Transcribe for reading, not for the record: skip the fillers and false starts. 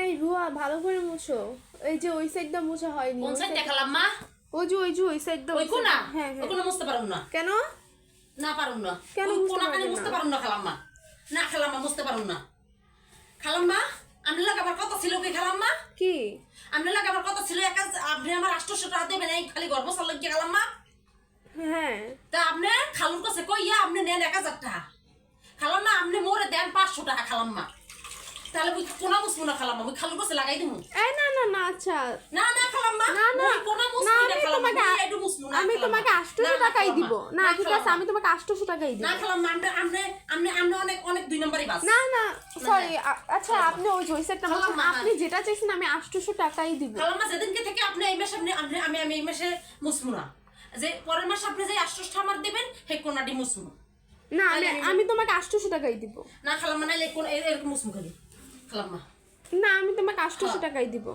এই রুয়া ভালো করে মুছো, এই যে ওই সাইডটা মুছা হয়নি। কোন সাইডটা খালাম্মা? ওই যে ওই সাইডটা। ওই কোনা? হ্যাঁ ওই কোনা মুছতে পারুম না। কেন? না পারুম না। কেন ওই কোনা কানে মুছতে পারুম না খালাম্মা। না খালাম্মা মুছতে পারুম না। খালাম্মা আমনে লাগা আমার কথা ছিল কি খালাম্মা? কি আমনে লাগা আমার কথা ছিল একা আপনি আমার 800 টাকা দেবেন এই খালি গর্ব সাল লাগি খালাম্মা। হ্যাঁ তা আপনি খালুর কাছে কইয়া আপনি নেন 1000 টাকা। খালাম্মা আপনি মোরে দেন 500 টাকা খালাম্মা। তাহলে ওই কোনা মুছবো না খালাম্মা, ওই খালুর কাছে লাগাই দিমু। এই না আচ্ছা না না খালাম্মা, না ওই কোনা মুছবো না খালাম্মা, একটু মুছবো না। আমি তোমাকে 800 টাকাই দিব। না ঠিক আছে, আমি তোমাকে 800 টাকাই দিব। না খালাম্মা, আপনি অনেক 2 নম্বরই বাস। না সরি, আচ্ছা আপনি ওই জয়সেটটা বলছেন, আপনি যেটা চাইছেন আমি 800 টাকাই দিব। খালাম্মা যেদিনকে থেকে আপনি এই মাসে আমি এই মাসে মুছবো না, যে পরের মাসে আপনি যে 800 টাকা আমার দিবেন সেই কোনাটি মুছবো না। আমি তোমাকে 800 টাকাই দিব। না খালাম্মা, নাইলে কোন এরকম মুছবো খালি খালাম্মা। না আমি তোমাকে 800 টাকাই দিব।